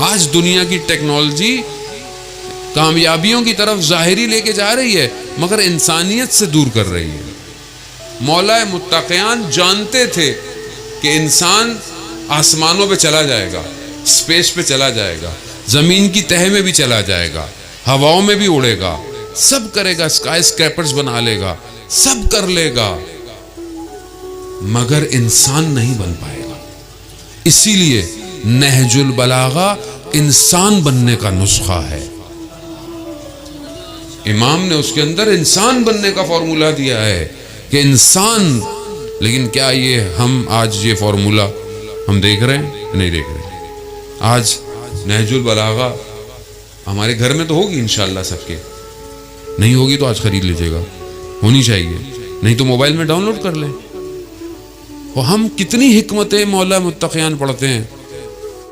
आज दुनिया की टेक्नोलॉजी कामयाबियों की तरफ ज़ाहिरी लेके जा रही है, मगर इंसानियत से दूर कर रही है। मौला मुत्तक़ियान जानते थे कि इंसान आसमानों पे चला जाएगा, स्पेस पे चला जाएगा, ज़मीन की तह में भी चला जाएगा, हवाओं में भी उड़ेगा, सब करेगा, स्काई स्क्रैपर्स बना लेगा, सब कर लेगा, मगर इंसान नहीं बन पाएगा। इसीलिए नहजुल बलागा इंसान बनने का नुस्खा है। इमाम ने उसके अंदर इंसान बनने का फॉर्मूला दिया है कि इंसान। लेकिन क्या ये हम आज ये फॉर्मूला हम देख रहे हैं? नहीं देख रहे। आज नहजुल बलागा हमारे घर में तो होगी इंशाअल्लाह सबके, नहीं होगी तो आज खरीद लीजिएगा, होनी चाहिए, नहीं तो मोबाइल में डाउनलोड कर लें। और हम कितनी हिकमतें मौला मुत्तक़ियान पढ़ते हैं,